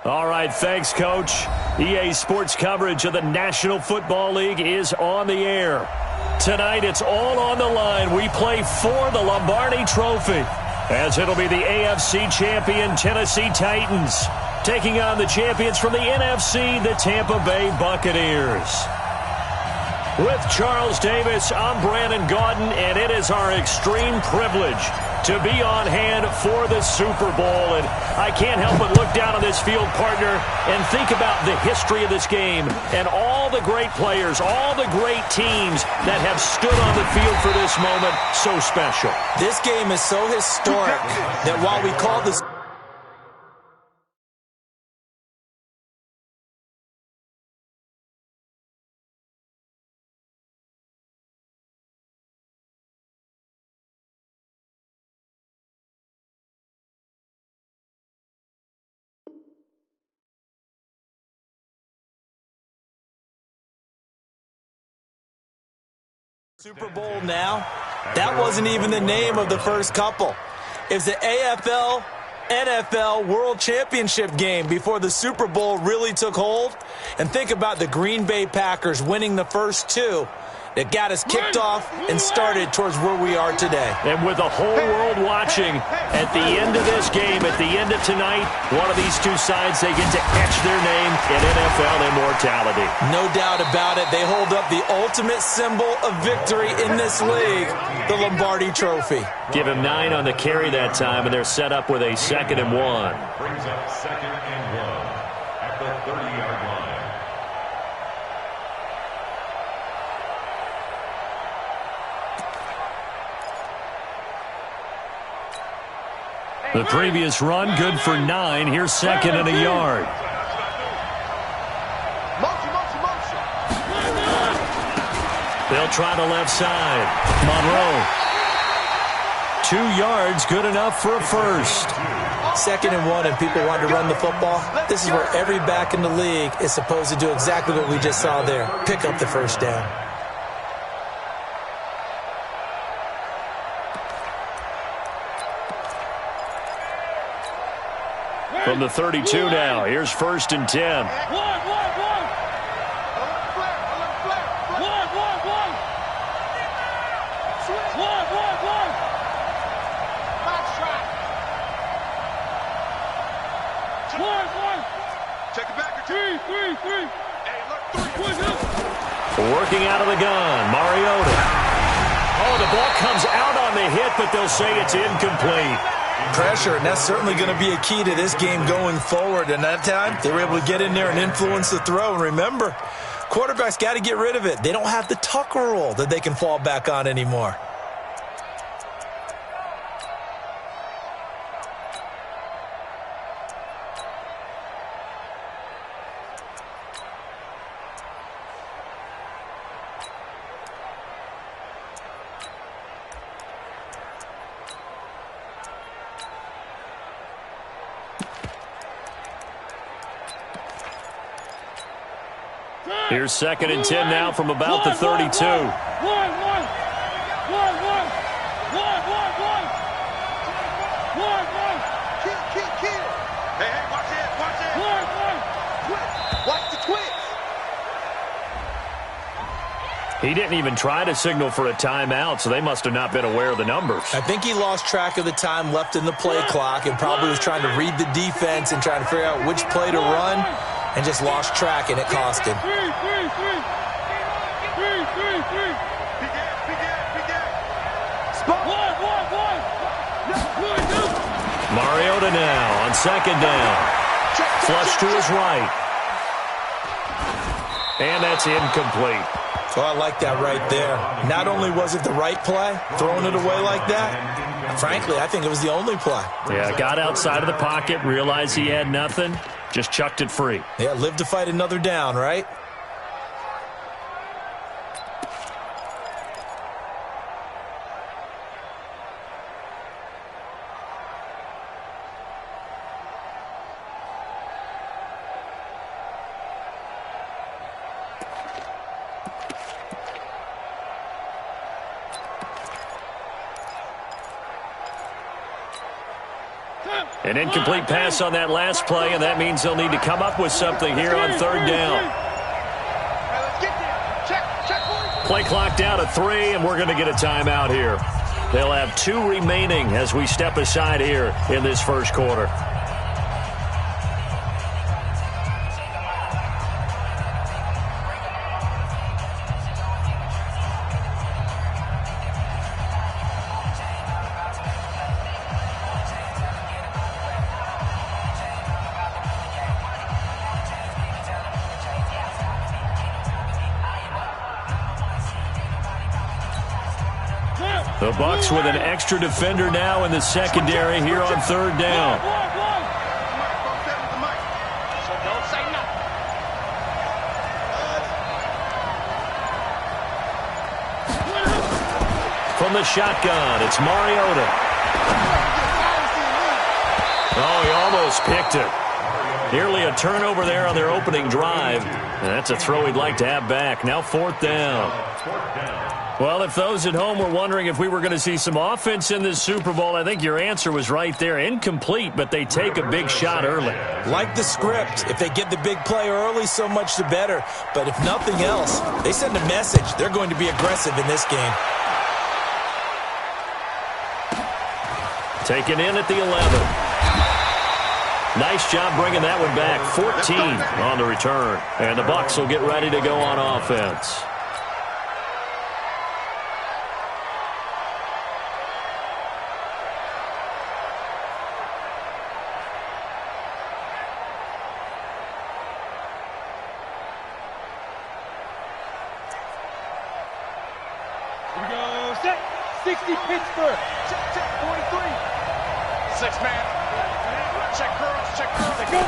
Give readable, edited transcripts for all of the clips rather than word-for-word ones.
All right, thanks, Coach. EA Sports coverage of the National Football League is on the air. Tonight, it's all on the line. We play for the Lombardi Trophy, as it'll be the AFC champion Tennessee Titans taking on the champions from the NFC, the Tampa Bay Buccaneers. With Charles Davis, I'm Brandon Gaudin, and it is our extreme privilege to be on hand for the Super Bowl. And I can't help but look down on this field, partner, and think about the history of this game and all the great players, all the great teams that have stood on the field for this moment. So special. This game is so historic that while we call this Super Bowl now, that wasn't even the name of the first couple. It was the AFL, NFL World Championship game before the Super Bowl really took hold. And think about the Green Bay Packers winning the first two that got us kicked off and started towards where we are today. And with the whole world watching, at the end of this game, at the end of tonight, one of these two sides, they get to etch their name in NFL immortality. No doubt about it. They hold up the ultimate symbol of victory in this league, the Lombardi Trophy. Give him 9 on the carry that time, and they're set up with a 2nd and 1. Brings up 2nd and 1 at the 30-yard line. The previous run, good for 9. Here's 2nd and a yard. They'll try the left side. Monroe. 2 yards, good enough for a first. 2nd and 1, and people want to run the football. This is where every back in the league is supposed to do exactly what we just saw there. Pick up the first down. From the 32 now, here's 1st and 10. Working out of the gun, Mariota. Oh, the ball comes out on the hit, but they'll say it's incomplete. Pressure, and that's certainly going to be a key to this game going forward. And that time, they were able to get in there and influence the throw. And remember, quarterbacks got to get rid of it. They don't have the Tucker rule that they can fall back on anymore. Here's 2nd and 10 now from about the 32. He didn't even try to signal for a timeout, so they must have not been aware of the numbers. I think he lost track of the time left in the play clock and probably was trying to read the defense and trying to figure out which play to run, and just lost track, and it cost him. Mariota now on 2nd down. Flush to his right. And that's incomplete. Oh, I like that right there. Not only was it the right play, throwing it away like that, frankly, I think it was the only play. Yeah, got outside of the pocket, realized he had nothing, just chucked it free. Yeah, live to fight another down, right? An incomplete pass on that last play, and that means they'll need to come up with something here on third down. Play clock down to 3, and we're going to get a timeout here. They'll have 2 remaining as we step aside here in this first quarter. The Bucs with an extra defender now in the secondary here on third down. From the shotgun, it's Mariota. Oh, he almost picked it. Nearly a turnover there on their opening drive. And that's a throw he'd like to have back. Now fourth down. Well, if those at home were wondering if we were going to see some offense in this Super Bowl, I think your answer was right there. Incomplete, but they take a big shot early. Like the script. If they get the big play early, so much the better. But if nothing else, they send a message. They're going to be aggressive in this game. Taken in at the 11. Nice job bringing that one back. 14 on the return. And the Bucs will get ready to go on offense. Here we go. Set. 60 Pittsburgh. Check 43. 6-man. Check curls. Check curls. They go.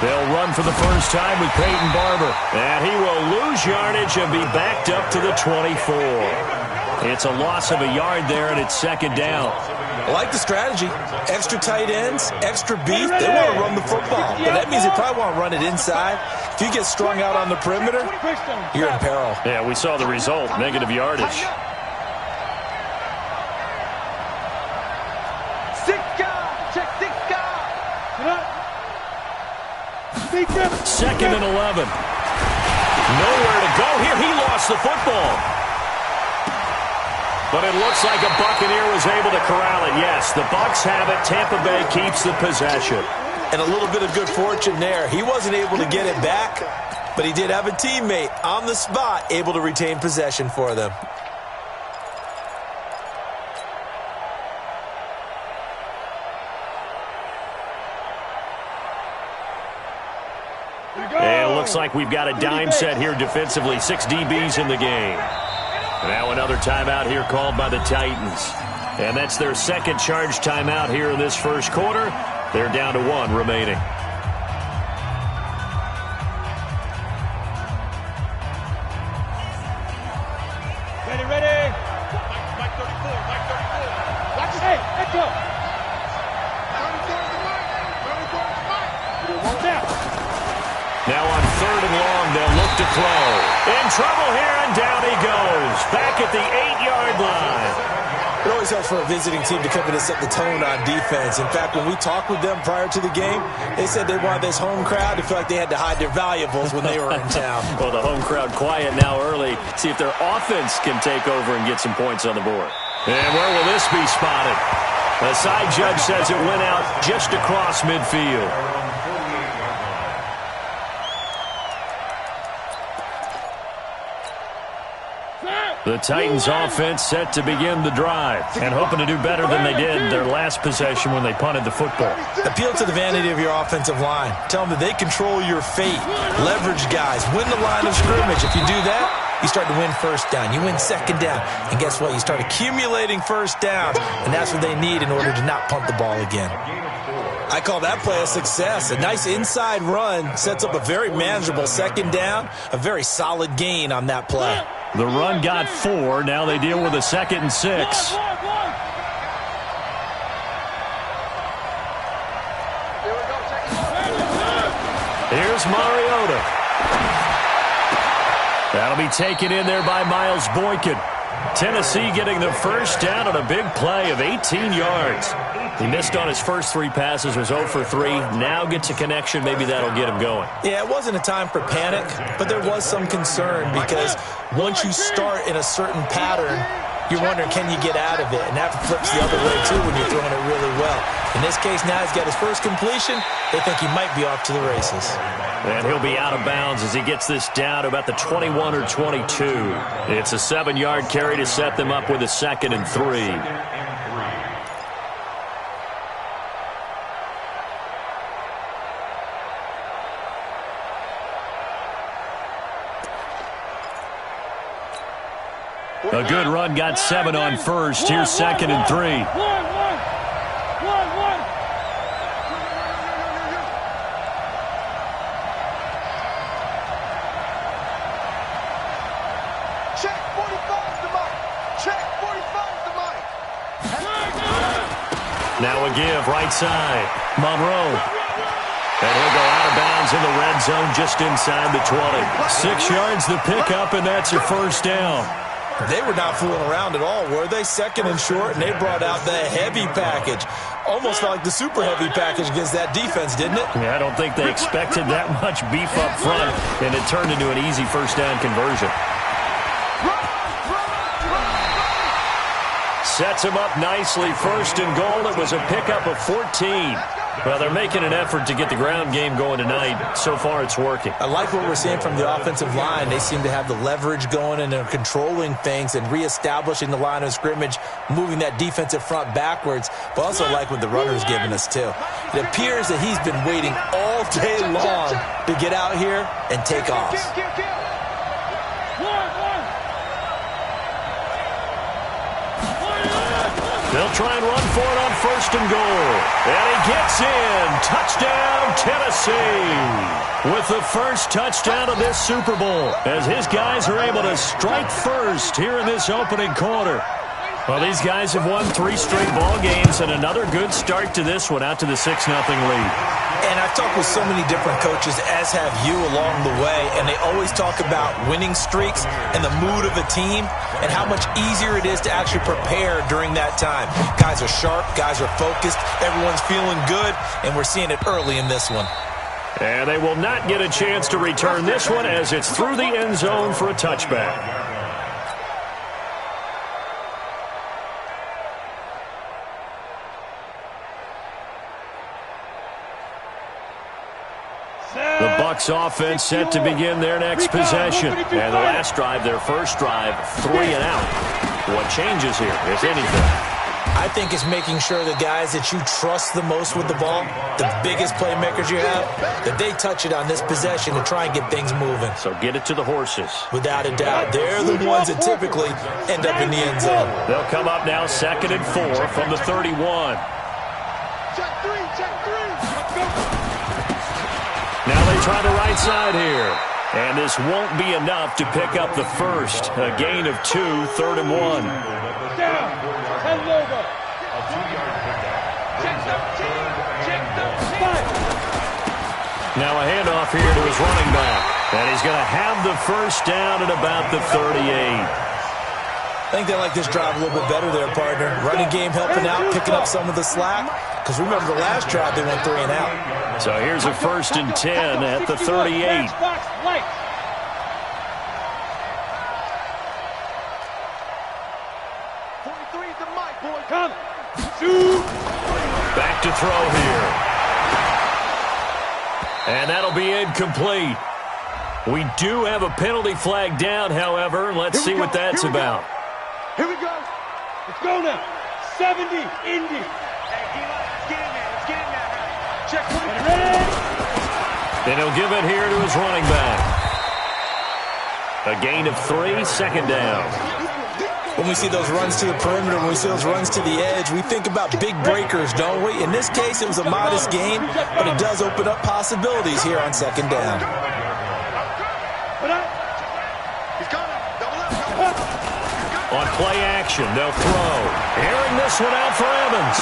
They'll run for the first time with Peyton Barber. And he will lose yardage and be backed up to the 24. It's a loss of a yard there, and it's second down. I like the strategy. Extra tight ends, extra beef. They want to run the football. But that means they probably want to run it inside. If you get strung out on the perimeter, you're in peril. Yeah, we saw the result. Negative yardage. Second and 11. Nowhere to go here. He lost the football. But it looks like a Buccaneer was able to corral it. Yes, the Bucs have it. Tampa Bay keeps the possession. And a little bit of good fortune there. He wasn't able to get it back, but he did have a teammate on the spot able to retain possession for them. And it looks like we've got a dime set here defensively. 6 DBs in the game. Now another timeout here called by the Titans. And that's their second charge timeout here in this first quarter. They're down to 1 remaining. Ready. Mike 34. Watch it. Hey, let's go. 34 now. Now on third and long, they'll look to throw. In trouble here, and down he goes. Back at the 8-yard line. It always helps for a visiting team to come in and set the tone on defense. In fact, when we talked with them prior to the game, they said they wanted this home crowd to feel like they had to hide their valuables when they were in town. Well, the home crowd quiet now early. See if their offense can take over and get some points on the board. And where will this be spotted? The side judge says it went out just across midfield. The Titans offense set to begin the drive and hoping to do better than they did their last possession when they punted the football. Appeal to the vanity of your offensive line. Tell them that they control your fate. Leverage guys. Win the line of scrimmage. If you do that, you start to win first down. You win second down. And guess what? You start accumulating first downs. And that's what they need in order to not punt the ball again. I call that play a success. A nice inside run sets up a very manageable second down. A very solid gain on that play. The run got 4. Now they deal with a 2nd and 6. Here's Mariota. That'll be taken in there by Miles Boykin. Tennessee getting the first down on a big play of 18 yards. He missed on his first 3 passes, was 0 for 3. Now gets a connection. Maybe that'll get him going. Yeah, it wasn't a time for panic, but there was some concern because once you start in a certain pattern, you're wondering, can you get out of it? And that flips the other way, too, when you're throwing it really well. In this case, now he's got his first completion. They think he might be off to the races. And he'll be out of bounds as he gets this down to about the 21 or 22. It's a 7-yard carry to set them up with a 2nd and 3. A good run got 7 on first. Here's 2nd and 3. Check 45 to Mike. Check 45 to Mike. Now a give right side. Monroe. And he'll go out of bounds in the red zone just inside the 20. 6 yards the pickup, and that's your first down. They were not fooling around at all, were they? 2nd and short, and they brought out the heavy package. Almost like the super heavy package against that defense, didn't it? Yeah, I don't think they expected that much beef up front, and it turned into an easy first down conversion. Sets him up nicely. 1st and goal. It was a pickup of 14. Well, they're making an effort to get the ground game going tonight. So far, it's working. I like what we're seeing from the offensive line. They seem to have the leverage going, and they're controlling things and reestablishing the line of scrimmage, moving that defensive front backwards. But also like what the runner's giving us, too. It appears that he's been waiting all day long to get out here and take off. They'll try and run for it on 1st and goal. And he gets in. Touchdown, Tennessee. With the first touchdown of this Super Bowl, as his guys are able to strike first here in this opening quarter. Well, these guys have won 3 straight ball games, and another good start to this one, out to the 6-0 lead. And I've talked with so many different coaches, as have you along the way, and they always talk about winning streaks and the mood of a team and how much easier it is to actually prepare during that time. Guys are sharp, guys are focused, everyone's feeling good, and we're seeing it early in this one. And they will not get a chance to return this one as it's through the end zone for a touchback. The Bucs offense set to begin their next possession. And the last drive, their first drive, 3 and out. What changes here, if anything? I think it's making sure the guys that you trust the most with the ball, the biggest playmakers you have, that they touch it on this possession to try and get things moving. So get it to the horses. Without a doubt. They're the ones that typically end up in the end zone. They'll come up now 2nd and 4 from the 31. Check 3, check 3. Now they try the right side here. And this won't be enough to pick up the first. A gain of 2, 3rd and 1. Down. Head over. A 2-yard pickup. Check 13. Check 13. Now a handoff here to his running back. And he's going to have the first down at about the 38. I think they like this drive a little bit better there, partner. Running game helping out, picking up some of the slack. Because remember, the last drive, they went 3 and out. So here's a 1st and 10 at the 38. 43 to Mike, boy. Come. Back to throw here. And that'll be incomplete. We do have a penalty flag down, however. Let's see what that's about. Here we go. Let's go now. 70, Indy. Hey, let's get in there. Let's get in there. Check 23. And he'll give it here to his running back. A gain of 3, 2nd down. When we see those runs to the perimeter, when we see those runs to the edge, we think about big breakers, don't we? In this case, it was a modest gain, but it does open up possibilities here on 2nd down. On play action, they'll throw. Airing this one out for Evans.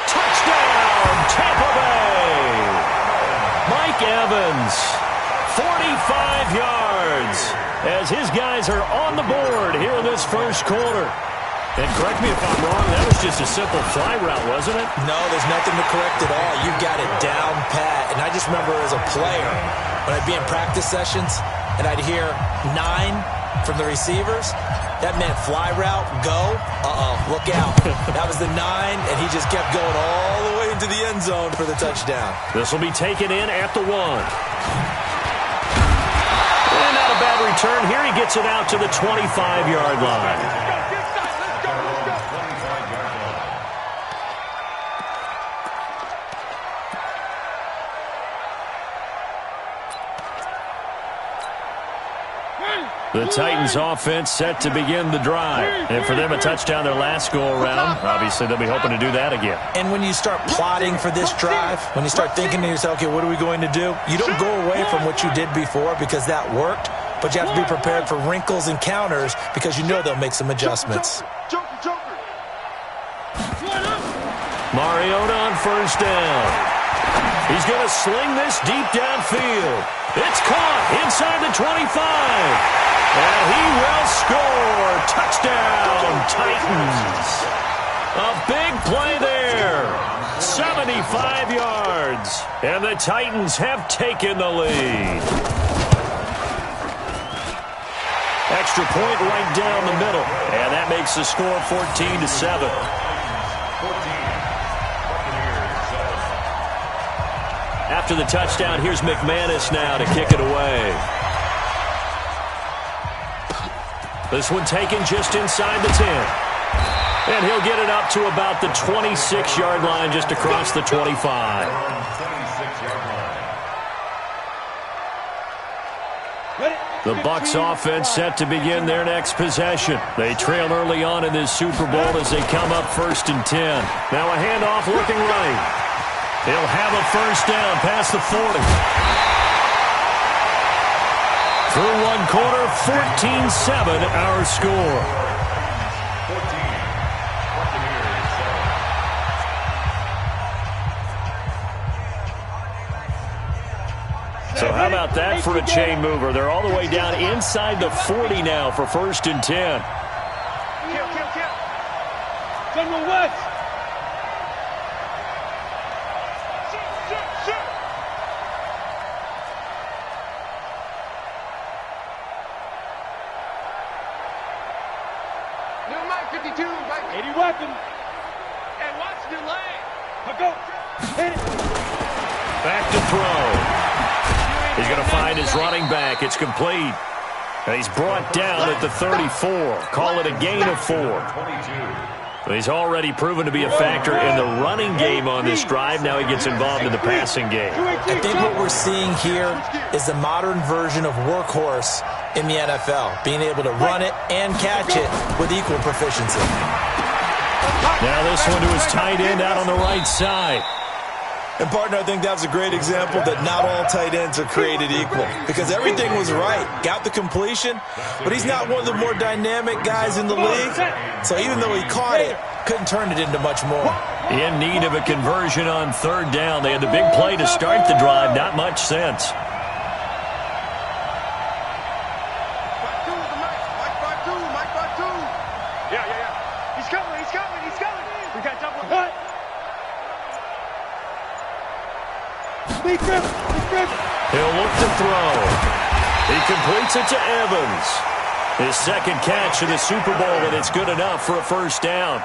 Touchdown, Tampa Bay! Mike Evans, 45 yards. as his guys are on the board here in this first quarter. And correct me if I'm wrong, that was just a simple fly route, wasn't it? No, there's nothing to correct at all. You've got it down pat. And I just remember as a player, when I'd be in practice sessions and I'd hear 9 from the receivers, that meant fly route, go, look out. That was the 9, and he just kept going all the way into the end zone for the touchdown. This will be taken in at the 1. And not a bad return. Here he gets it out to the 25-yard line. The Titans offense set to begin the drive. And for them, a touchdown their last go-around. Obviously, they'll be hoping to do that again. And when you start plotting for this drive, when you start thinking to yourself, okay, what are we going to do? You don't go away from what you did before because that worked, but you have to be prepared for wrinkles and counters because you know they'll make some adjustments. Mariota on first down. He's going to sling this deep downfield. It's caught inside the 25. And he will score. Touchdown, Titans. A big play there. 75 yards. And the Titans have taken the lead. Extra point right down the middle. And that makes the score 14-7. After the touchdown, here's McManus now to kick it away. This one taken just inside the 10. And he'll get it up to about the 26-yard line, just across the 25. The Bucs offense set to begin their next possession. They trail early on in this Super Bowl as they come up 1st and 10. Now a handoff looking right. He'll have a first down past the 40. Through one quarter, 14-7 our score. So how about that for a chain mover? They're all the way down inside the 40 now for 1st and 10. General West. And watch the lane. Go. Hit it. Back to throw. He's going to find his running back. It's complete. And he's brought down at the 34. Call it a gain of 4. But he's already proven to be a factor in the running game on this drive. Now he gets involved in the passing game. I think what we're seeing here is the modern version of workhorse in the NFL, being able to run it and catch it with equal proficiency. Now this one to his tight end out on the right side. And, partner, I think that's a great example that not all tight ends are created equal because everything was right. Got the completion, but he's not one of the more dynamic guys in the league. So even though he caught it, couldn't turn it into much more. In need of a conversion on 3rd down. They had the big play to start the drive. Not much sense. He'll look to throw. He completes it to Evans. His second catch in the Super Bowl, and it's good enough for a first down.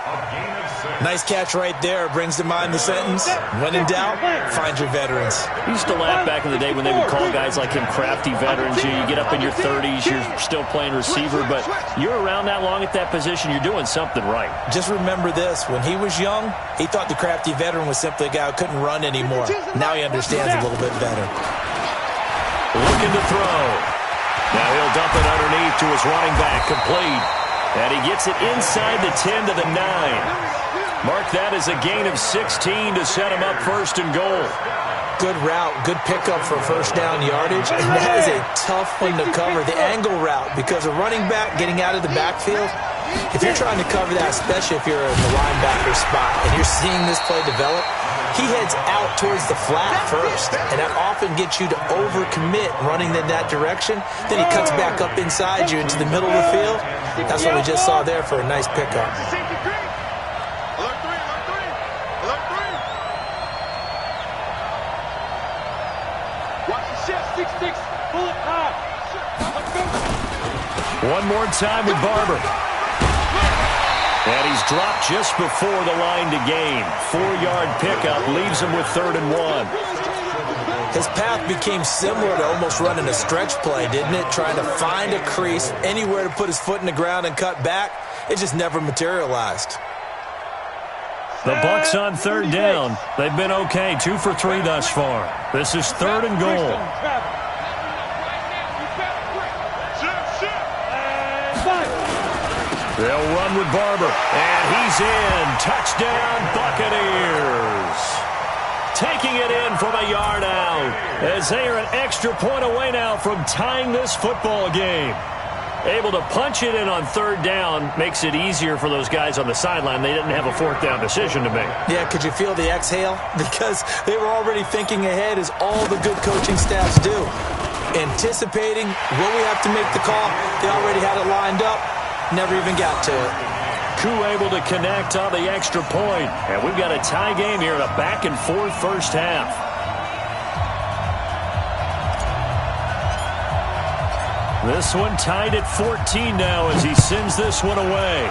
Nice catch right there. Brings to mind the sentence, when in doubt, find your veterans. We used to laugh back in the day when they would call guys like him crafty veterans. You get up in your 30s, you're still playing receiver, but you're around that long at that position, you're doing something right. Just remember this. When he was young, he thought the crafty veteran was simply a guy who couldn't run anymore. Now he understands a little bit better. Looking to throw. Now he'll dump it underneath to his running back, complete. And he gets it inside the 10 to the 9. Mark that as a gain of 16 to set him up 1st and goal. Good route, good pickup for first down yardage, and that is a tough one to cover, the angle route, because a running back getting out of the backfield, if you're trying to cover that, especially if you're in the linebacker spot and you're seeing this play develop, he heads out towards the flat first, and that often gets you to overcommit running in that direction. Then he cuts back up inside you into the middle of the field. That's what we just saw there for a nice pickup. One more time with Barber. And he's dropped just before the line to gain. 4-yard pickup leaves him with 3rd and 1. His path became similar to almost running a stretch play, didn't it? Trying to find a crease, anywhere to put his foot in the ground and cut back. It just never materialized. The Bucs on 3rd down. They've been okay, 2 for 3 thus far. This is 3rd and goal. They'll run with Barber, and he's in. Touchdown, Buccaneers. Taking it in from a yard out, as they are an extra point away now from tying this football game. Able to punch it in on 3rd down makes it easier for those guys on the sideline. They didn't have a 4th down decision to make. Yeah, could you feel the exhale? Because they were already thinking ahead, as all the good coaching staffs do. Anticipating, will we have to make the call? They already had it lined up. Never even got to it. Koo able to connect on the extra point. And we've got a tie game here in a back-and-forth first half. This one tied at 14 now as he sends this one away.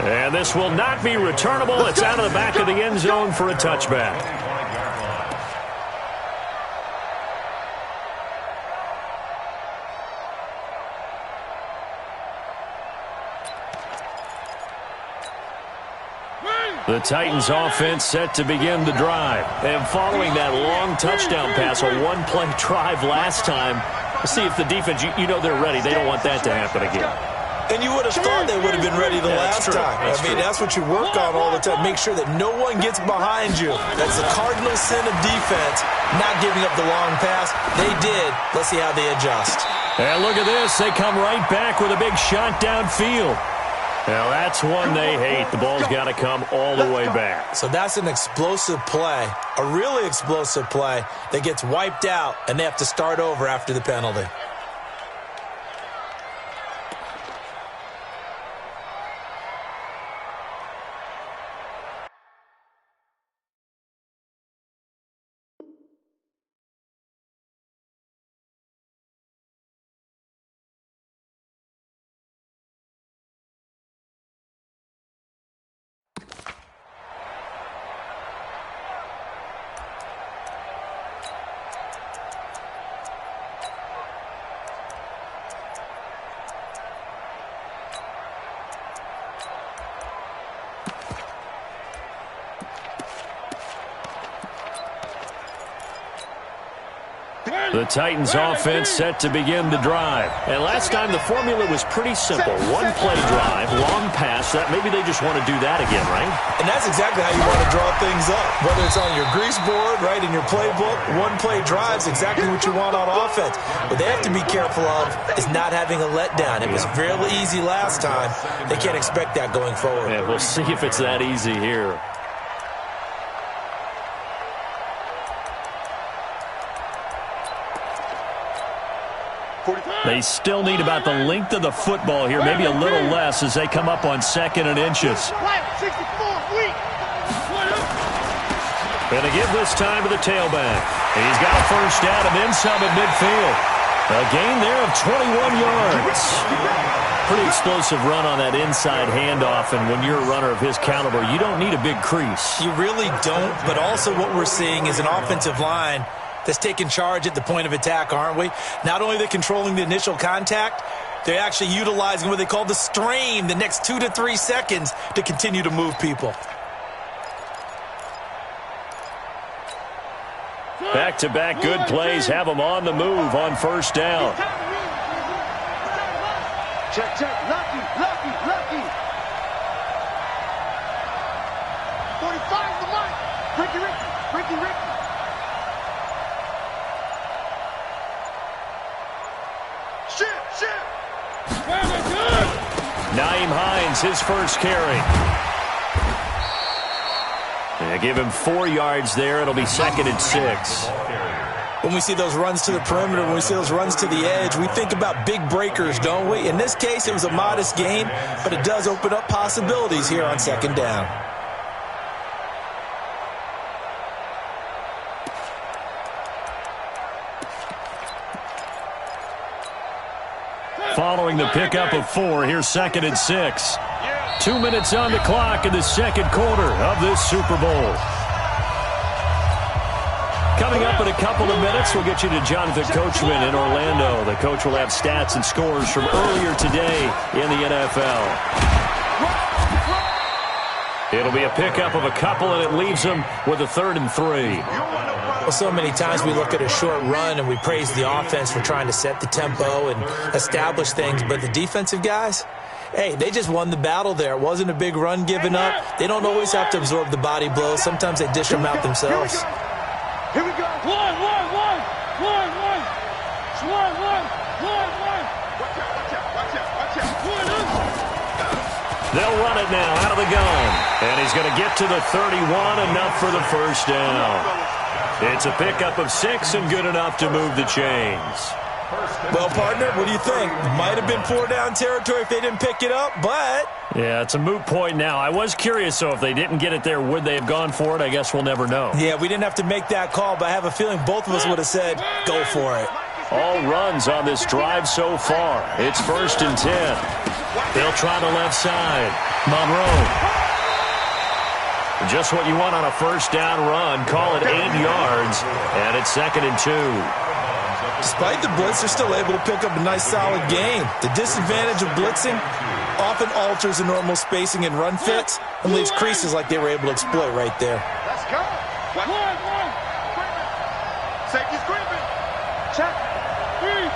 And this will not be returnable. It's out of the back of the end zone for a touchback. The Titans offense set to begin the drive. And following that long touchdown pass, a one-play drive last time, let's see if the defense, you know they're ready. They don't want that to happen again. And you would have thought they would have been ready the last time. That's what you work on all the time. Make sure that no one gets behind you. That's the cardinal sin of defense, not giving up the long pass. They did. Let's see how they adjust. And look at this. They come right back with a big shot downfield. Now, that's one they hate. The ball's got to come all the way back. So that's an explosive play, a really explosive play that gets wiped out, and they have to start over after the penalty. The Titans offense set to begin the drive. And last time the formula was pretty simple. One-play drive, long pass. That maybe they just want to do that again, right? And that's exactly how you want to draw things up. Whether it's on your grease board, right, in your playbook, one-play drive's exactly what you want on offense. What they have to be careful of is not having a letdown. It was fairly easy last time. They can't expect that going forward. Yeah, we'll see if it's that easy here. They still need about the length of the football here, maybe a little less as they come up on 2nd and inches. Going to give this time to the tailback. He's got a first down and then some at midfield. A gain there of 21 yards. Pretty explosive run on that inside handoff, and when you're a runner of his caliber, you don't need a big crease. You really don't, but also what we're seeing is an offensive line that's taking charge at the point of attack, aren't we? Not only are they controlling the initial contact, they're actually utilizing what they call the strain, the next 2 to 3 seconds, to continue to move people. Back-to-back good plays have them on the move on first down. Check, check. Lucky. 45 the mark. Ricky. Shit. Nyheim Hines, his first carry. They give him 4 yards there. It'll be 2nd and 6. When we see those runs to the perimeter, when we see those runs to the edge, we think about big breakers, don't we? In this case, it was a modest gain, but it does open up possibilities here on 2nd down. Following the pickup of 4, here's 2nd and 6. 2 minutes on the clock in the 2nd quarter of this Super Bowl. Coming up in a couple of minutes, we'll get you to Jonathan Coachman in Orlando. The coach will have stats and scores from earlier today in the NFL. It'll be a pickup of a couple, and it leaves them with a 3rd and 3. Well, so many times we look at a short run and we praise the offense for trying to set the tempo and establish things, but the defensive guys, hey, they just won the battle there. It wasn't a big run given up. They don't always have to absorb the body blows. Sometimes they dish them out themselves. Here we go. One. They'll run it now out of the gun. And he's going to get to the 31, enough for the 1st down. It's a pickup of 6 and good enough to move the chains. Well, partner, what do you think? Might have been 4-down territory if they didn't pick it up, but... Yeah, it's a moot point now. I was curious, so if they didn't get it there, would they have gone for it? I guess we'll never know. Yeah, we didn't have to make that call, but I have a feeling both of us would have said, go for it. All runs on this drive so far. It's 1st and 10. They'll try the left side. Monroe. Just what you want on a 1st down run. Call it 8 yards, and it's 2nd and 2. Despite the blitz, they're still able to pick up a nice, solid gain. The disadvantage of blitzing often alters the normal spacing and run fits and leaves creases like they were able to exploit right there. Let's go. One. Safety screaming. Check. Three.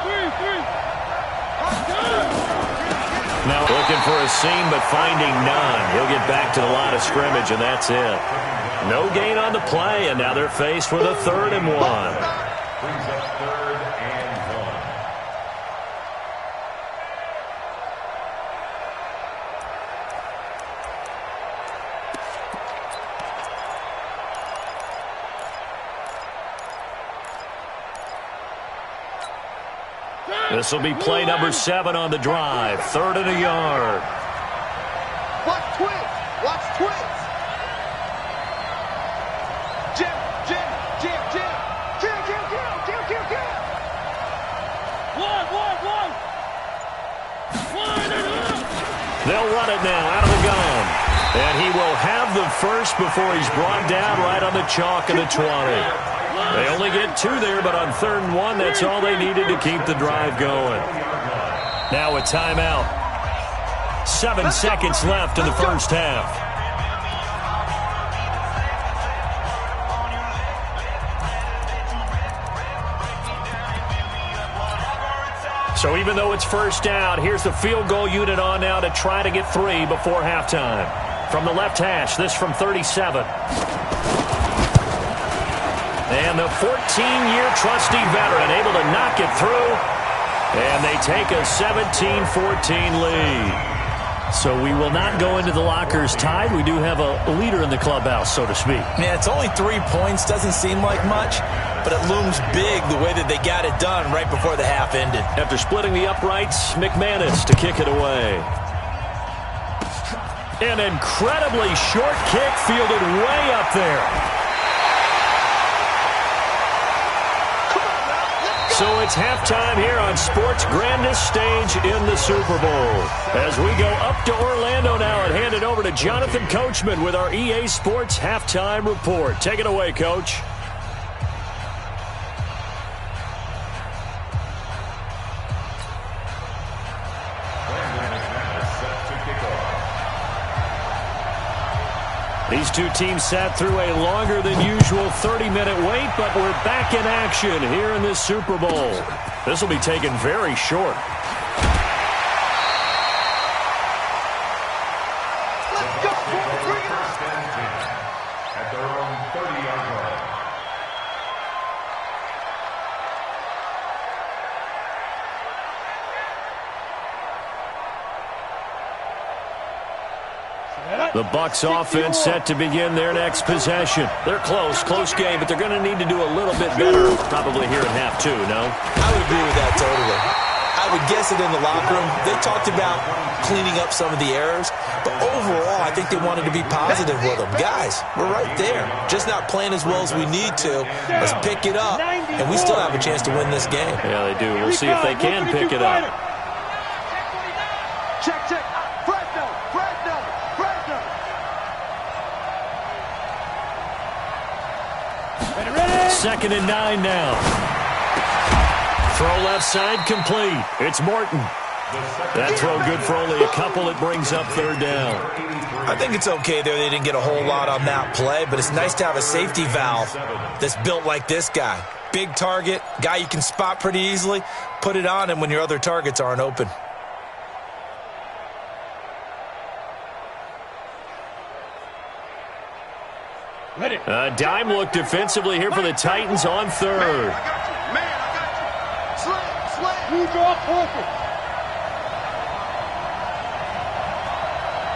Now looking for a seam, but finding none. He'll get back to the line of scrimmage, and that's it. No gain on the play, and now they're faced with a 3rd and 1. Brings up 3rd and 1. This will be play number 7 on the drive. 3rd and a yard. Watch twins. Jim. One. They'll run it now out of the gun. And he will have the 1st before he's brought down right on the chalk of the 20. They only get 2 there, but on 3rd and 1, that's all they needed to keep the drive going. Now a timeout. 7 seconds left in the 1st half. So even though it's 1st down, here's the field goal unit on now to try to get 3 before halftime. From the left hash, this from 37. And the 14-year trusty veteran able to knock it through. And they take a 17-14 lead. So we will not go into the lockers tied. We do have a leader in the clubhouse, so to speak. Yeah, it's only 3 points. Doesn't seem like much, but it looms big the way that they got it done right before the half ended. After splitting the uprights, McManus to kick it away. An incredibly short kick fielded way up there. So it's halftime here on sports' grandest stage in the Super Bowl. As we go up to Orlando now and hand it over to Jonathan Coachman with our EA Sports Halftime Report. Take it away, Coach. These two teams sat through a longer than usual 30-minute wait, but we're back in action here in this Super Bowl. This will be taken very short. Let's go. First and 10 at their own 30-yard line. Set up. The Bucs offense set to begin their next possession. They're close game, but they're going to need to do a little bit better probably here in half two, no? I would agree with that totally. I would guess it in the locker room. They talked about cleaning up some of the errors, but overall, I think they wanted to be positive with them. Guys, we're right there. Just not playing as well as we need to. Let's pick it up, and we still have a chance to win this game. Yeah, they do. We'll see if they can pick it up. Check. Fresno. 2nd and 9 now. Throw left side complete. It's Morton. That throw good for only a couple. It brings up 3rd down. I think it's okay there. They didn't get a whole lot on that play, but it's nice to have a safety valve that's built like this guy. Big target, guy you can spot pretty easily. Put it on him when your other targets aren't open. Dime look defensively here for the Titans on 3rd. Move your perfect.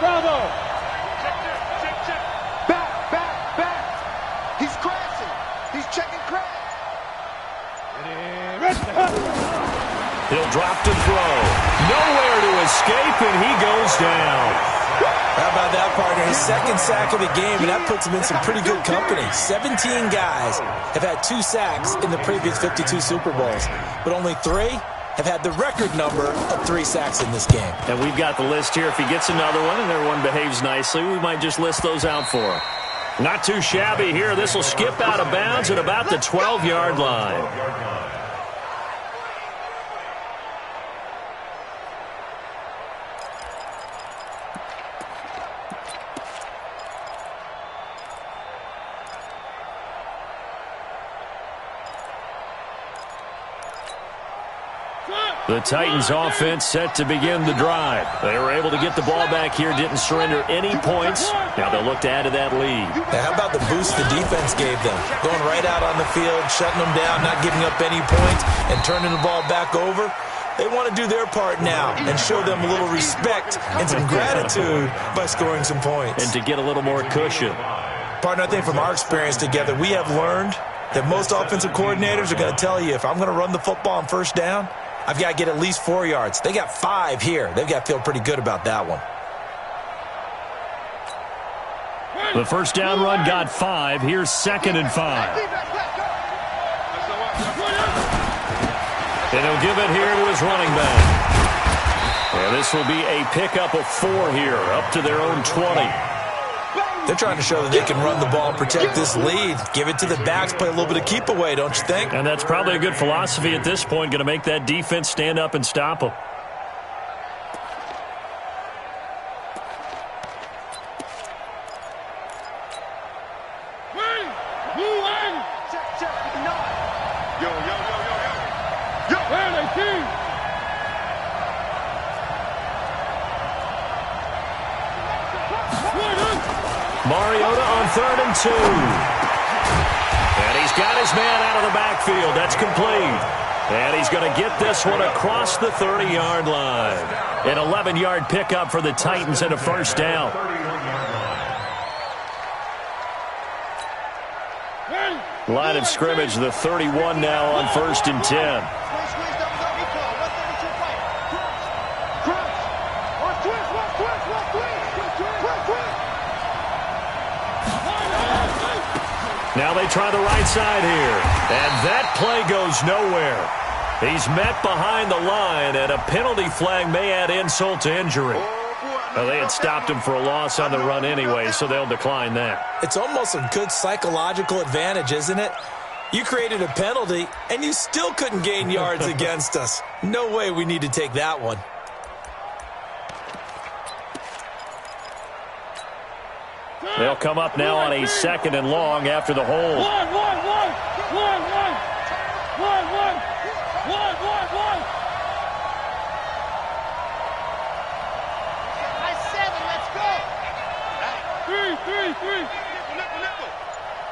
Bravo. Check. Back. He's crashing. He's checking crash. He'll drop to throw. Nowhere to escape, and he goes down. How about that, partner? His 2nd sack of the game, and that puts him in some pretty good company. 17 guys have had 2 sacks in the previous 52 Super Bowls, but only 3 have had the record number of 3 sacks in this game. And we've got the list here. If he gets another one and everyone behaves nicely, we might just list those out for him. Not too shabby here. This will skip out of bounds at about the 12-yard line. The Titans offense set to begin the drive. They were able to get the ball back here, didn't surrender any points. Now they'll look to add to that lead. Now, how about the boost the defense gave them? Going right out on the field, shutting them down, not giving up any points, and turning the ball back over. They want to do their part now and show them a little respect and some gratitude by scoring some points. And to get a little more cushion. Partner, I think from our experience together, we have learned that most offensive coordinators are going to tell you, if I'm going to run the football on 1st down, I've got to get at least 4 yards. They got 5 here. They've got to feel pretty good about that one. The 1st down run got 5. Here's 2nd and 5. And he'll give it here to his running back. And this will be a pickup of 4 here, up to their own 20. They're trying to show that they can run the ball and protect this lead. Give it to the backs, play a little bit of keep away, don't you think? And that's probably a good philosophy at this point, going to make that defense stand up and stop them. Mariota on 3rd and 2. And he's got his man out of the backfield. That's complete. And he's going to get this one across the 30-yard line. An 11-yard pickup for the Titans and a 1st down. Line of scrimmage, the 31 now on 1st and 10. Now they try the right side here. And that play goes nowhere. He's met behind the line, and a penalty flag may add insult to injury. Well, they had stopped him for a loss on the run anyway, so they'll decline that. It's almost a good psychological advantage, isn't it? You created a penalty, and you still couldn't gain yards against us. No way we need to take that one. They'll come up now on a 2nd and long after the hold. Three.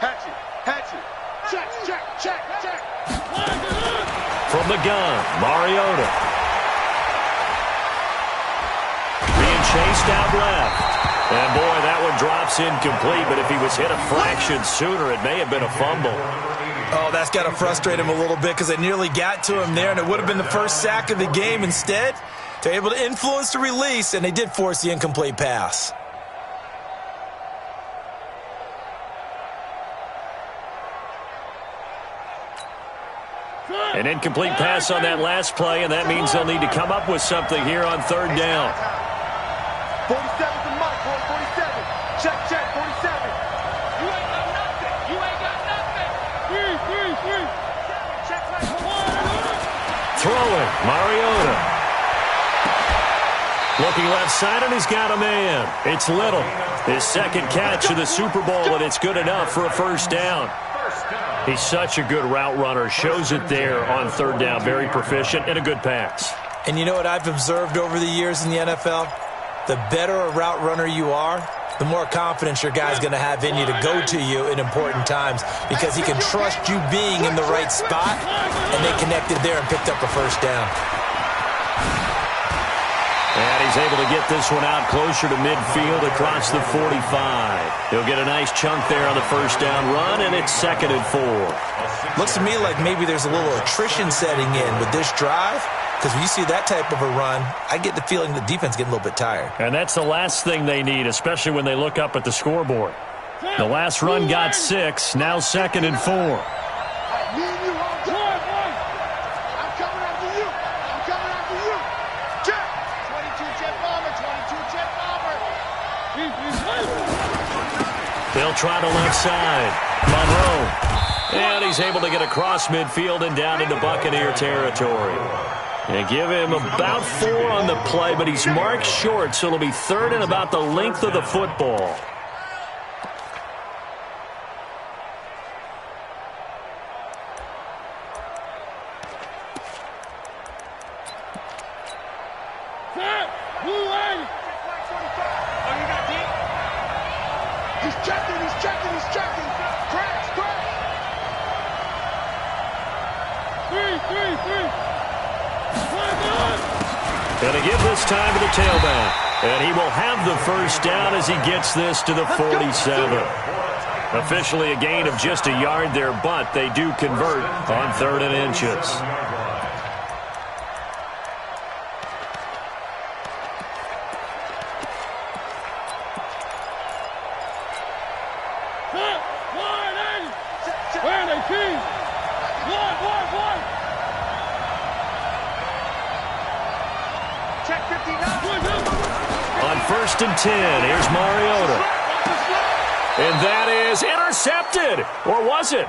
Hatchet. Check. From the gun, Mariota. Being chased out left. And boy, that drops incomplete, but if he was hit a fraction sooner, it may have been a fumble. Oh, that's got to frustrate him a little bit because they nearly got to him there, and it would have been the first sack of the game. Instead, they're able to influence the release, and they did force the incomplete pass. An incomplete pass on that last play, and that means they'll need to come up with something here on third down. 47's the mark, boy, 47. Check, 47. You ain't got nothing. You ain't got nothing. Three. Check, Throwing, Mariota. Looking left side, and he's got a man. It's Little. His second catch of the Super Bowl, and it's good enough for a first down. He's such a good route runner. Shows it there on third down. Very proficient and a good pass. And you know what I've observed over the years in the NFL? The better a route runner you are, the more confidence your guy's going to have in you to go to you in important times because he can trust you being in the right spot, and they connected there and picked up a first down. And he's able to get this one out closer to midfield across the 45. He'll get a nice chunk there on the first down run, and it's 2nd and 4. Looks to me like maybe there's a little attrition setting in with this drive, because when you see that type of a run, I get the feeling the defense getting a little bit tired. And that's the last thing they need, especially when they look up at the scoreboard. The last run got 6, now 2nd and 4. They'll try to left side. Monroe. And he's able to get across midfield and down into Buccaneer territory. They give him about 4 on the play, but he's marked short, so it'll be 3rd and about the length of the football. And to give this time to the tailback. And he will have the first down as he gets this to the 47. Officially a gain of just a yard there, but they do convert on 3rd and inches. On 1st and 10, here's Mariota. And that is intercepted. Or was it?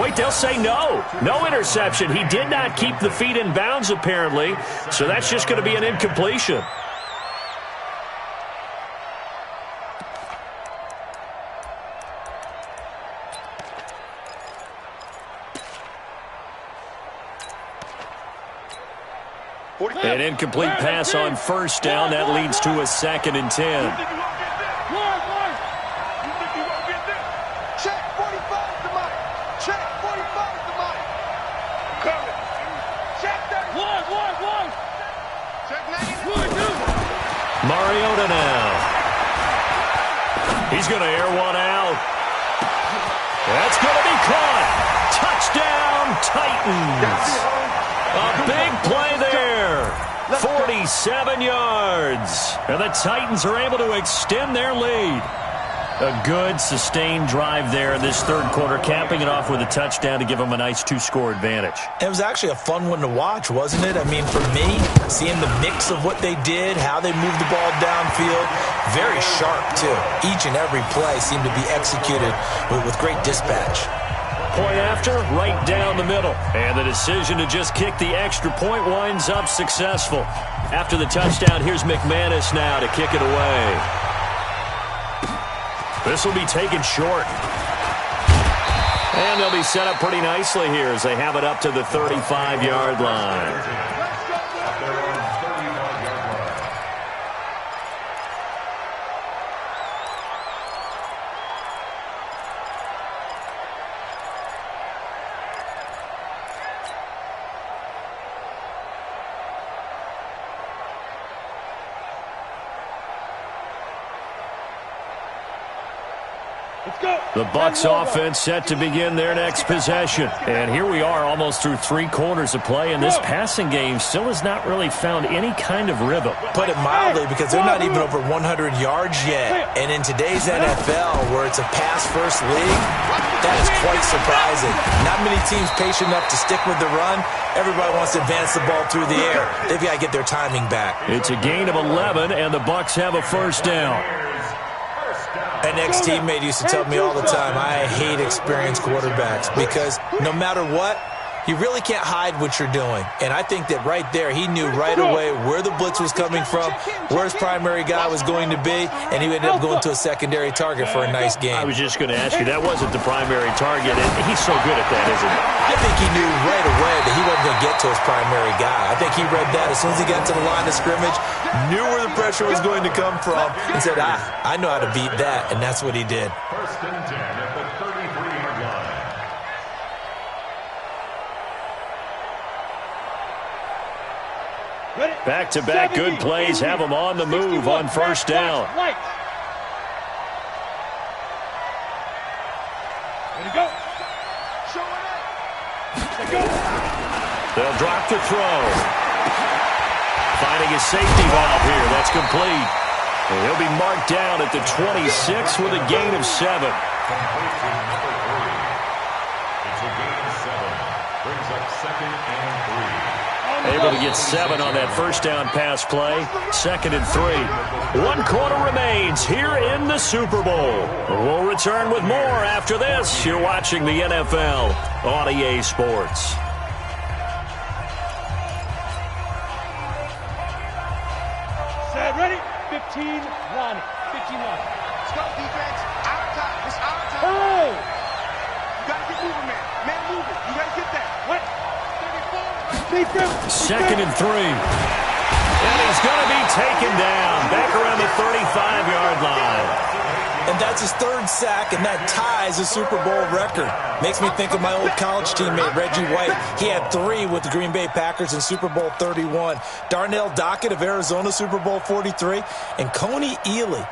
Wait, they'll say no. No interception. He did not keep the feet in bounds, apparently. So that's just going to be an incompletion. An incomplete pass on 1st down. That leads to a 2nd and 10. Check 45 the mic. Check 45 the mic. Coming. Check that. One. Check 90. Mariota now. He's going to air one out. That's going to be caught. Touchdown, Titans. A big play there. 47 yards. And the Titans are able to extend their lead. A good, sustained drive there in this 3rd quarter, capping it off with a touchdown to give them a nice 2-score advantage. It was actually a fun one to watch, wasn't it? I mean, for me, seeing the mix of what they did, how they moved the ball downfield, very sharp, too. Each and every play seemed to be executed with great dispatch. Point after, right down the middle. And the decision to just kick the extra point winds up successful. After the touchdown, here's McManus now to kick it away. This will be taken short. And they'll be set up pretty nicely here as they have it up to the 35-yard line. The Bucs offense set to begin their next possession. And here we are almost through 3 quarters of play, and this passing game still has not really found any kind of rhythm. Put it mildly, because they're not even over 100 yards yet. And in today's NFL, where it's a pass-first league, that is quite surprising. Not many teams patient enough to stick with the run. Everybody wants to advance the ball through the air. They've got to get their timing back. It's a gain of 11, and the Bucs have a first down. An ex-teammate used to tell me all the time, I hate experienced quarterbacks because no matter what, you really can't hide what you're doing. And I think that right there, he knew right away where the blitz was coming from, where his primary guy was going to be, and he ended up going to a secondary target for a nice game. I was just going to ask you, that wasn't the primary target, and he's so good at that, isn't he? I think he knew right away that he wasn't going to get to his primary guy. I think he read that as soon as he got to the line of scrimmage, knew where the pressure was going to come from, and said, I know how to beat that, and that's what he did. First and 10 at the 33-yard line. Back-to-back good plays have them on the move on first down. Ready to go. Show it up. Go. They'll drop to throw. Finding a safety valve here. That's complete. And he'll be marked down at the 26 with a gain of 7. It's a gain of 7. Brings up 2nd and 3. Able to get 7 on that first down pass play. 2nd and 3. 1 quarter remains here in the Super Bowl. We'll return with more after this. You're watching the NFL on EA Sports. Set, ready? 15-1. 15-1. Let's go, defense. Out of time. It's out of time. Oh! You got to get moving, man. Man, moving. You got to get that. What? 2nd and 3. And he's going to be taken down back around the 35-yard line. And that's his 3rd sack, and that ties a Super Bowl record. Makes me think of my old college teammate, Reggie White. He had 3 with the Green Bay Packers in Super Bowl 31. Darnell Dockett of Arizona, Super Bowl 43. And Coney Ealy,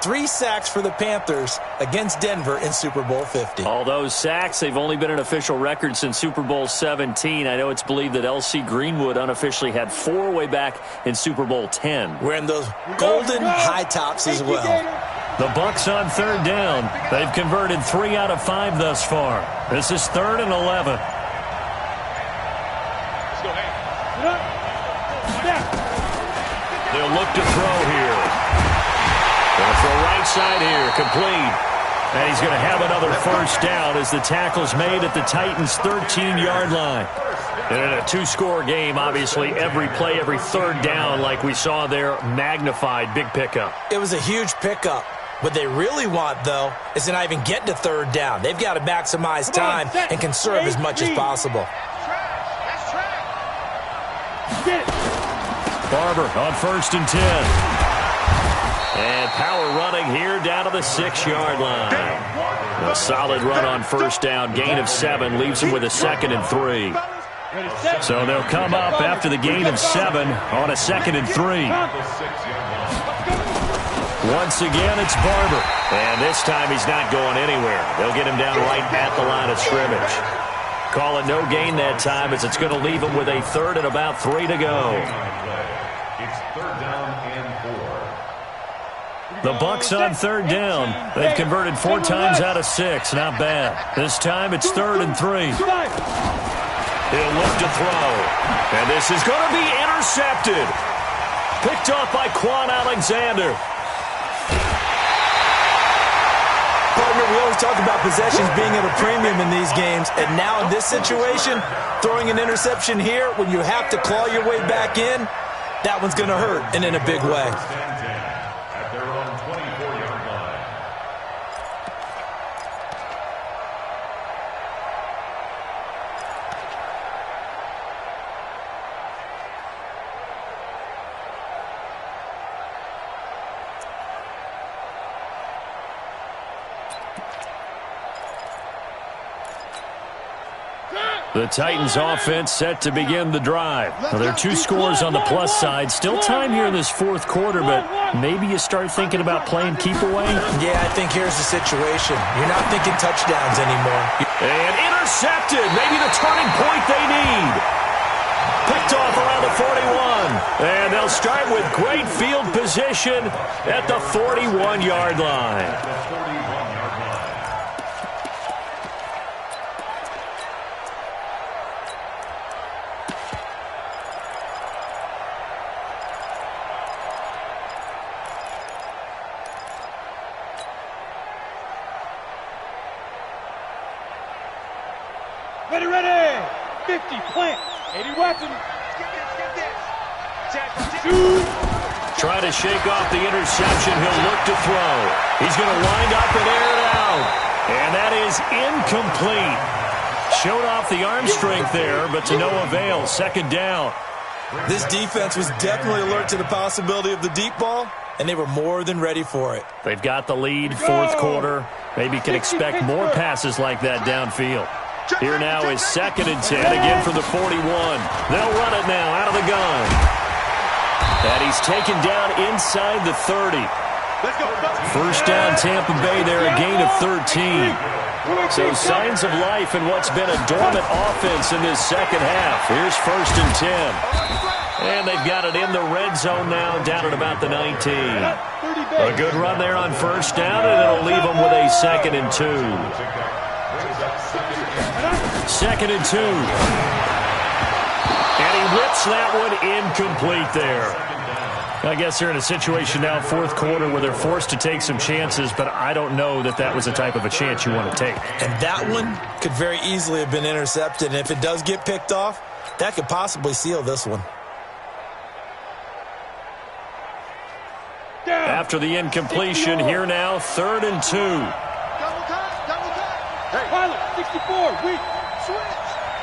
3 sacks for the Panthers against Denver in Super Bowl 50. All those sacks, they've only been an official record since Super Bowl 17. I know it's believed that L.C. Greenwood unofficially had 4 way back in Super Bowl 10. Wearing those golden high tops as well. The Bucs on 3rd down. They've converted 3 out of 5 thus far. This is 3rd and 11. Let's go, hey. They'll look to throw here. Going to throw right side here, complete. And he's going to have another first down as the tackle's made at the Titans' 13-yard line. And in a 2-score game, obviously, every play, every 3rd down, like we saw there, magnified, big pickup. It was a huge pickup. What they really want, though, is to not even get to 3rd down. They've got to maximize time and conserve as much as possible. Barber on 1st and 10. And power running here down to the 6-yard line. A solid run on first down. Gain of 7 leaves him with a 2nd and 3. So they'll come up after the gain of 7 on a 2nd and 3. Once again, it's Barber. And this time he's not going anywhere. They'll get him down right at the line of scrimmage. Call it no gain that time as it's going to leave him with a 3rd and about 3 to go. It's 3rd down and 4. The Bucs on 3rd down. They've converted 4 times out of 6. Not bad. This time it's 3rd and 3. He'll look to throw. And this is going to be intercepted. Picked off by Quan Alexander. Partner, we always talk about possessions being at a premium in these games, and now in this situation, throwing an interception here when you have to claw your way back in, that one's going to hurt, and in a big way. At their own 24-yard line. The Titans offense set to begin the drive. Now, there are two scores on the plus side. Still time here in this fourth quarter, but maybe you start thinking about playing keep away? Yeah, I think here's the situation. You're not thinking touchdowns anymore. And intercepted. Maybe the turning point they need. Picked off around the 41. And they'll start with great field position at the 41-yard line. Ready, ready! 50, plant. 80 weapons. Get this. Shoot. Try to shake off the interception. He'll look to throw. He's going to wind up and air it out. And that is incomplete. Showed off the arm strength there, but to no avail. Second down. This defense was definitely alert to the possibility of the deep ball, and they were more than ready for it. They've got the lead, fourth quarter. Maybe can expect more passes like that downfield. Here now is 2nd and 10, again from the 41. They'll run it now out of the gun. And he's taken down inside the 30. First down Tampa Bay there, a gain of 13. So signs of life in what's been a dormant offense in this second half. Here's 1st and 10. And they've got it in the red zone now, down at about the 19. A good run there on first down, and it'll leave them with a 2nd and 2. 2nd and 2. And he rips that one incomplete there. I guess they're in a situation now, fourth quarter, where they're forced to take some chances, but I don't know that that was the type of a chance you want to take. And that one could very easily have been intercepted, and if it does get picked off, that could possibly seal this one. After the incompletion, here now, 3rd and 2. Double time. Hey, pilot, 64, weak.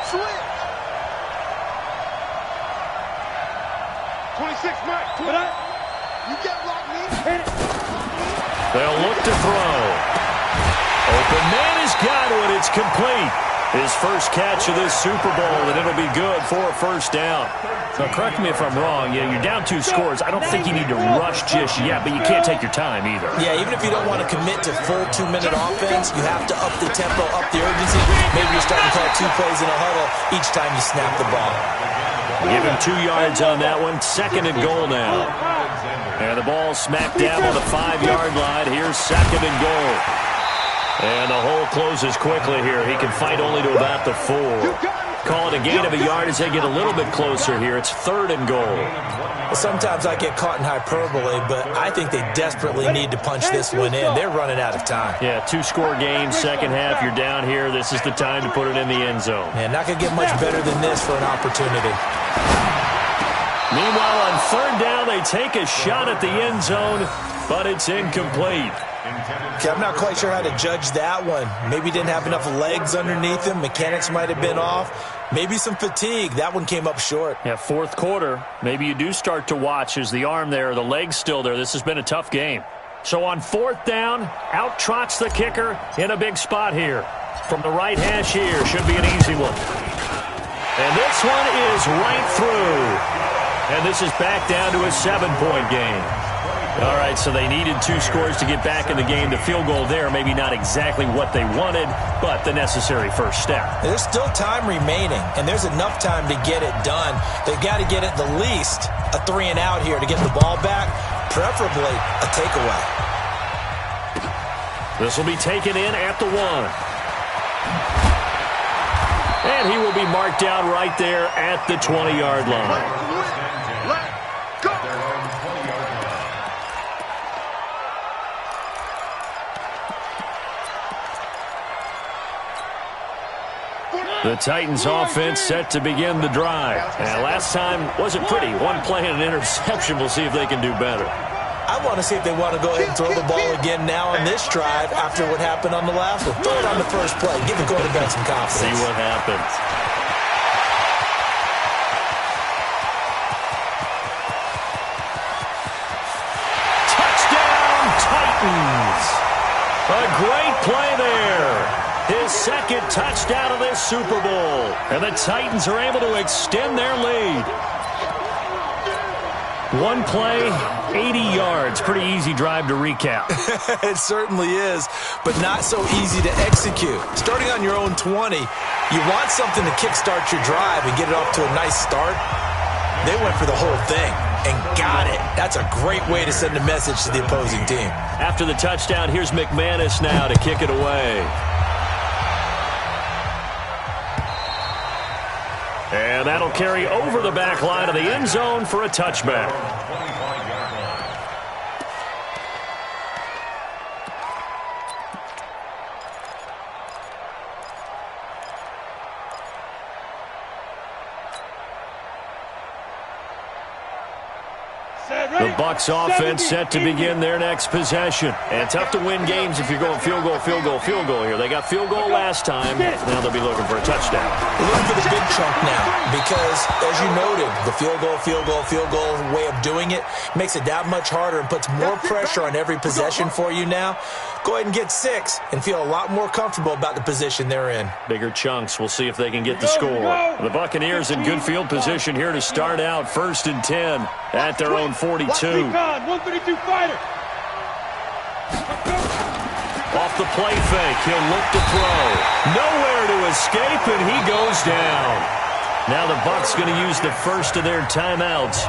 Switch. 26, Mike. You get lock me. Hit it. They'll look to throw. Open man has got it. It's complete. His first catch of this Super Bowl, and it'll be good for a first down. Now, correct me if I'm wrong. Yeah, you're down 2 scores. I don't think you need to rush just yet, but you can't take your time either. Yeah, even if you don't want to commit to full 2-minute offense, you have to up the tempo, up the urgency. Maybe you're starting to call 2 plays in a huddle each time you snap the ball. Give him 2 yards on that one. 2nd and goal now. And the ball smack dab on the 5-yard line. Here's 2nd and goal. And the hole closes quickly here. He can fight only to about the 4. Call it a gain of a yard as they get a little bit closer here. It's 3rd and goal. Well, sometimes I get caught in hyperbole, but I think they desperately need to punch this one in. They're running out of time. Yeah, 2-score game, second half. You're down here. This is the time to put it in the end zone. Man, not going to get much better than this for an opportunity. Meanwhile, on 3rd down, they take a shot at the end zone, but it's incomplete. Okay, I'm not quite sure how to judge that one. Maybe didn't have enough legs underneath him. Mechanics might have been off. Maybe some fatigue. That one came up short. Yeah, fourth quarter. Maybe you do start to watch as the arm there, the leg's still there. This has been a tough game. So on 4th down, out trots the kicker in a big spot here. From the right hash here, should be an easy one. And this one is right through. And this is back down to a 7-point game. All right, so they needed 2 scores to get back in the game. The field goal there, maybe not exactly what they wanted, but the necessary first step. There's still time remaining, and there's enough time to get it done. They've got to get at the least a 3-and-out here to get the ball back, preferably a takeaway. This will be taken in at the 1. And he will be marked down right there at the 20-yard line. The Titans offense set to begin the drive. And last time wasn't pretty. 1 play and an interception. We'll see if they can do better. I want to see if they want to go ahead and throw the ball again now on this drive after what happened on the last one. Throw it on the first play. Give the quarterback some confidence. See what happens. Touchdown, Titans. A great play there. His second touchdown of this Super Bowl. And the Titans are able to extend their lead. One play, 80 yards. Pretty easy drive to recap. It certainly is, but not so easy to execute. Starting on your own 20, you want something to kickstart your drive and get it off to a nice start. They went for the whole thing and got it. That's a great way to send a message to the opposing team. After the touchdown, here's McManus now to kick it away. And that'll carry over the back line of the end zone for a touchback. The Bucs offense set to begin their next possession. And tough to win games if you're going field goal, field goal, field goal here. They got field goal last time. Now they'll be looking for a touchdown. They're looking for the big chunk now because, as you noted, the field goal way of doing it makes it that much harder and puts more pressure on every possession for you now. Go ahead and get 6 and feel a lot more comfortable about the position they're in. Bigger chunks. We'll see if they can get the score. The Buccaneers in good field position here to start out 1st and 10 at their own 42. 132 fighter. Off the play fake, he'll look to throw. Nowhere to escape, and he goes down. Now the Bucs going to use the first of their timeouts.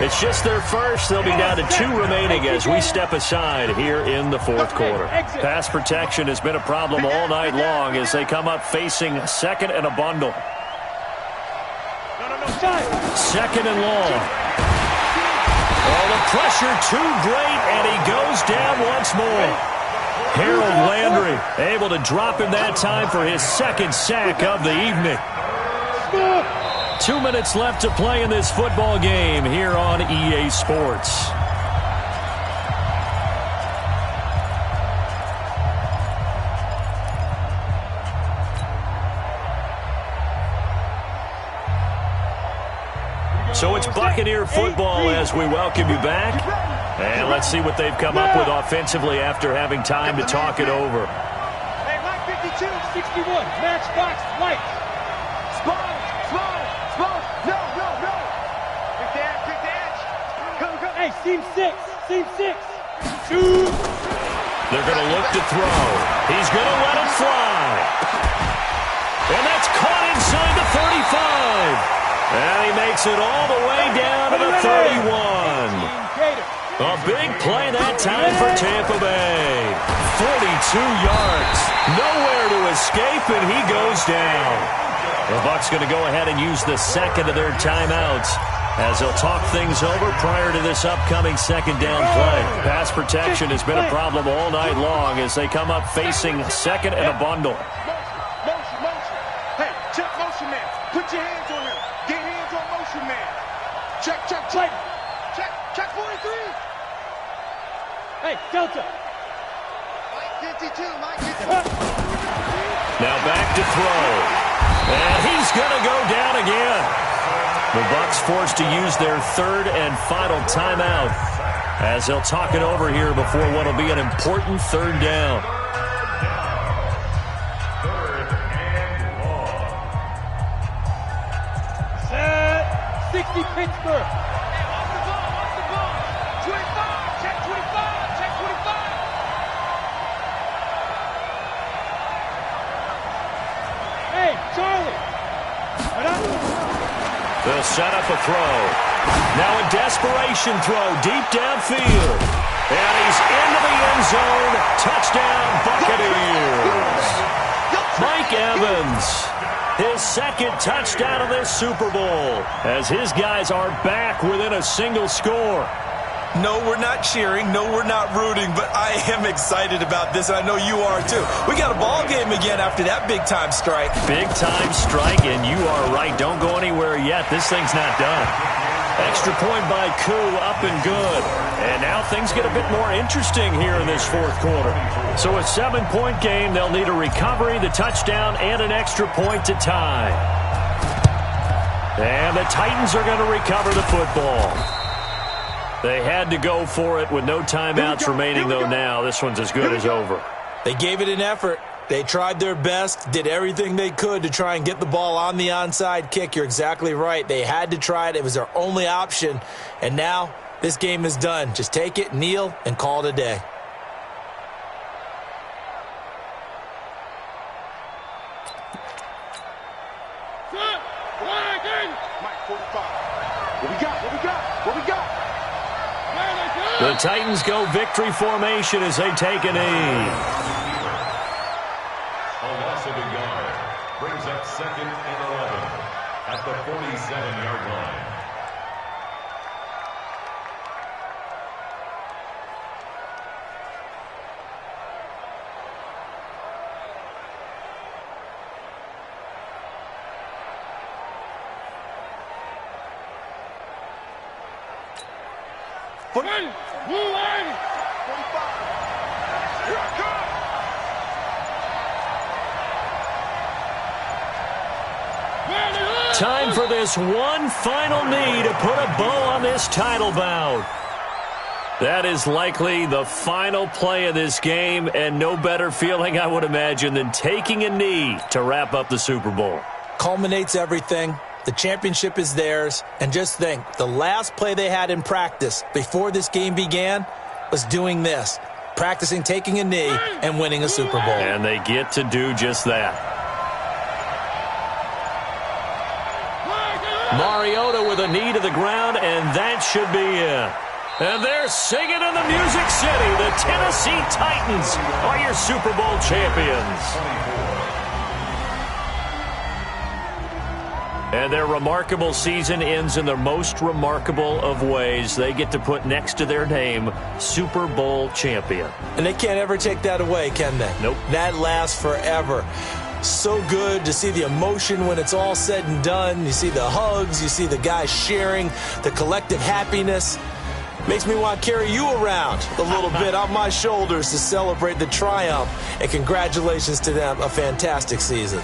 It's just their first. They'll be down to 2 remaining as we step aside here in the 4th quarter. Pass protection has been a problem all night long as they come up facing second and a bundle. Second and long. Oh, the pressure too great, and he goes down once more. Harold Landry able to drop him that time for his 2nd sack of the evening. 2 minutes left to play in this football game here on EA Sports. So it's Buccaneer football as we welcome you back. And let's see what they've come up with offensively after having time to talk it over. Hey, line 52, 61, matchbox, light. Small. No. Quick dash. Go. Hey, seam 6. 2. They're going to look to throw. He's going to let it fly. And that's caught inside the 35. And he makes it all the way down to the 31. A big play that time for Tampa Bay. 42 yards. Nowhere to escape, and he goes down. The Bucs going to go ahead and use the second of their timeouts as they'll talk things over prior to this upcoming 2nd down play. Pass protection has been a problem all night long as they come up facing second and a bundle. Motion. Hey, check motion man. Put your hands on him. Get hands on motion man. Check. Check 43. Hey, Delta. Mike 52. Now back to throw. And he's going to go down again. The Bucs forced to use their 3rd and final timeout as they'll talk it over here before what will be an important 3rd down. 3rd and long. Set. 60 Pittsburgh. Off the ball. 25. Check 25. Hey, Charlie. They'll set up a throw. Now a desperation throw deep downfield. And he's into the end zone. Touchdown, Buccaneers. Mike Evans, his 2nd touchdown of this Super Bowl as his guys are back within a single score. No, we're not cheering. No, we're not rooting, but I am excited about this, and I know you are too. We got a ball game again after that big-time strike. Big-time strike, and you are right. Don't go anywhere yet. This thing's not done. Extra point by Koo, up and good. And now things get a bit more interesting here in this 4th quarter. So a 7-point game. They'll need a recovery, the touchdown, and an extra point to tie. And the Titans are going to recover the football. They had to go for it with no timeouts remaining, though now. This one's as good as over. They gave it an effort, They tried their best, did everything they could to try and get the ball on the onside kick. You're exactly right. They had to try it. It was their only option. And now this game is done. Just take it, kneel, and call it a day. The Titans go victory formation as they take a knee. A loss of a yard brings up 2nd and 11 at the 47-yard line. Time for this one final knee to put a bow on this title bout. That is likely the final play of this game, and no better feeling, I would imagine, than taking a knee to wrap up the Super Bowl. Culminates everything. The championship is theirs. And just think, the last play they had in practice before this game began was doing this, practicing taking a knee and winning a Super Bowl. And they get to do just that. Mariota with a knee to the ground, and that should be it. And they're singing in the Music City. The Tennessee Titans are your Super Bowl champions. And their remarkable season ends in the most remarkable of ways. They get to put next to their name, Super Bowl champion. And they can't ever take that away, can they? Nope. That lasts forever. So good to see the emotion when it's all said and done. You see the hugs, you see the guys sharing, the collective happiness. Makes me want to carry you around a little bit on my shoulders to celebrate the triumph. And congratulations to them, a fantastic season.